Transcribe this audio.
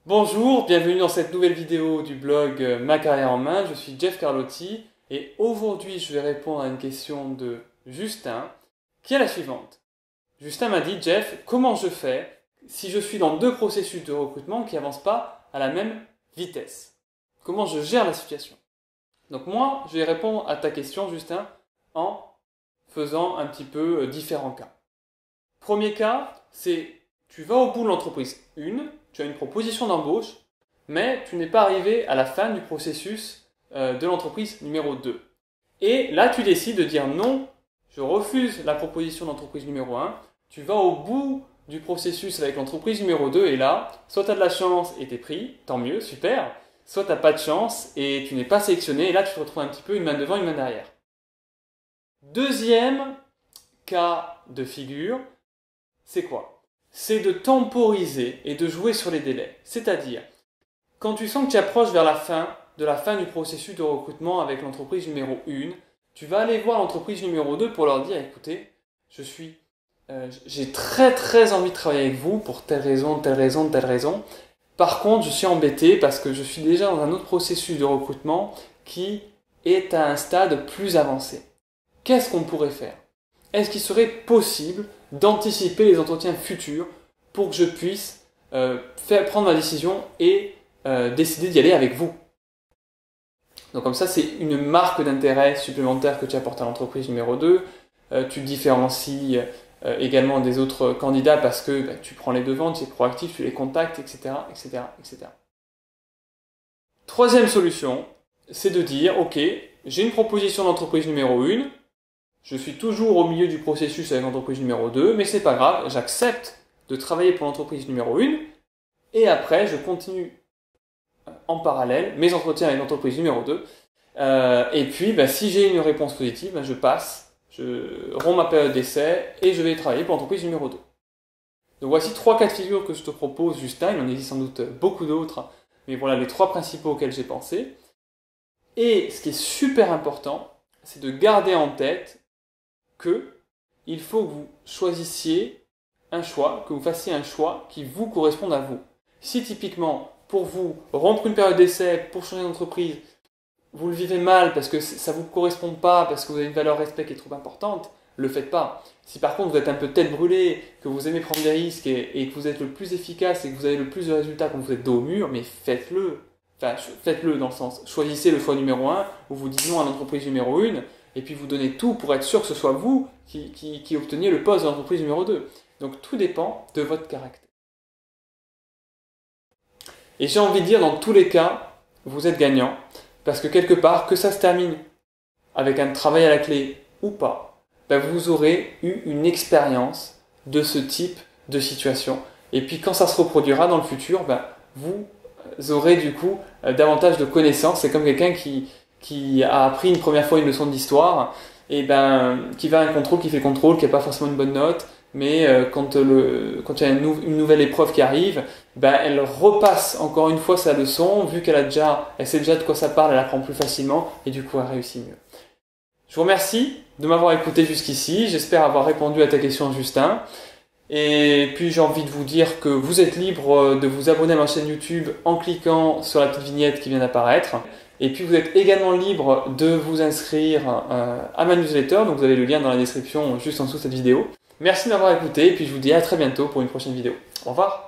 Bonjour, bienvenue dans cette nouvelle vidéo du blog Ma carrière en main. Je suis Jeff Carlotti et aujourd'hui je vais répondre à une question de Justin qui est la suivante. Justin m'a dit: Jeff, comment je fais si je suis dans deux processus de recrutement qui n'avancent pas à la même vitesse? Comment je gère la situation? Donc moi, je vais répondre à ta question, Justin, en faisant un petit peu différents cas. Premier cas, c'est tu vas au bout de l'entreprise 1, tu as une proposition d'embauche, mais tu n'es pas arrivé à la fin du processus de l'entreprise numéro 2. Et là, tu décides de dire non, je refuse la proposition d'entreprise numéro 1, tu vas au bout du processus avec l'entreprise numéro 2, et là, soit tu as de la chance et t'es pris, tant mieux, super, soit tu n'as pas de chance et tu n'es pas sélectionné, et là, tu te retrouves un petit peu une main devant, une main derrière. Deuxième cas de figure, c'est quoi? C'est de temporiser et de jouer sur les délais. C'est-à-dire, quand tu sens que tu approches vers la fin du processus de recrutement avec l'entreprise numéro 1, tu vas aller voir l'entreprise numéro 2 pour leur dire: écoutez, j'ai très envie de travailler avec vous pour telle raison, telle raison, telle raison. Par contre, je suis embêté parce que je suis déjà dans un autre processus de recrutement qui est à un stade plus avancé. Qu'est-ce qu'on pourrait faire? Est-ce qu'il serait possible d'anticiper les entretiens futurs pour que je puisse prendre ma décision et décider d'y aller avec vous? Donc comme ça, c'est une marque d'intérêt supplémentaire que tu apportes à l'entreprise numéro 2. Tu te différencies également des autres candidats parce que tu prends les devants, tu es proactif, tu les contactes, etc., etc., etc. Troisième solution, c'est de dire: ok, j'ai une proposition d'entreprise numéro 1, je suis toujours au milieu du processus avec l'entreprise numéro 2, mais c'est pas grave, j'accepte de travailler pour l'entreprise numéro 1, et après je continue en parallèle mes entretiens avec l'entreprise numéro 2, et puis si j'ai une réponse positive, je passe, je romps ma période d'essai, et je vais travailler pour l'entreprise numéro 2. Donc voici 3 cas de figure que je te propose, Justin, il en existe sans doute beaucoup d'autres, mais voilà les 3 principaux auxquels j'ai pensé. Et ce qui est super important, c'est de garder en tête il faut que vous choisissiez un choix, que vous fassiez un choix qui vous corresponde à vous. Si typiquement, pour vous, rompre une période d'essai pour changer d'entreprise, vous le vivez mal parce que ça ne vous correspond pas, parce que vous avez une valeur respect qui est trop importante, le faites pas. Si par contre vous êtes un peu tête brûlée, que vous aimez prendre des risques et que vous êtes le plus efficace et que vous avez le plus de résultats quand vous êtes dos au mur, mais faites-le. Enfin, faites-le dans le sens, choisissez le choix numéro 1, où vous dites non à l'entreprise numéro 1, et puis vous donnez tout pour être sûr que ce soit vous qui obteniez le poste de l'entreprise numéro 2. Donc tout dépend de votre caractère. Et j'ai envie de dire, dans tous les cas, vous êtes gagnant, parce que quelque part, que ça se termine avec un travail à la clé ou pas, vous aurez eu une expérience de ce type de situation. Et puis quand ça se reproduira dans le futur, vous aurez du coup davantage de connaissances. C'est comme quelqu'un qui a appris une première fois une leçon d'histoire et qui va à un contrôle, qui fait le contrôle, qui n'a pas forcément une bonne note, mais quand il y a une nouvelle épreuve qui arrive, elle repasse encore une fois sa leçon, vu elle sait déjà de quoi ça parle, elle apprend plus facilement et du coup elle réussit mieux. Je vous remercie de m'avoir écouté jusqu'ici, j'espère avoir répondu à ta question, Justin. Et puis j'ai envie de vous dire que vous êtes libre de vous abonner à ma chaîne YouTube en cliquant sur la petite vignette qui vient d'apparaître. Et puis vous êtes également libre de vous inscrire à ma newsletter, donc vous avez le lien dans la description juste en dessous de cette vidéo. Merci de m'avoir écouté et puis je vous dis à très bientôt pour une prochaine vidéo. Au revoir.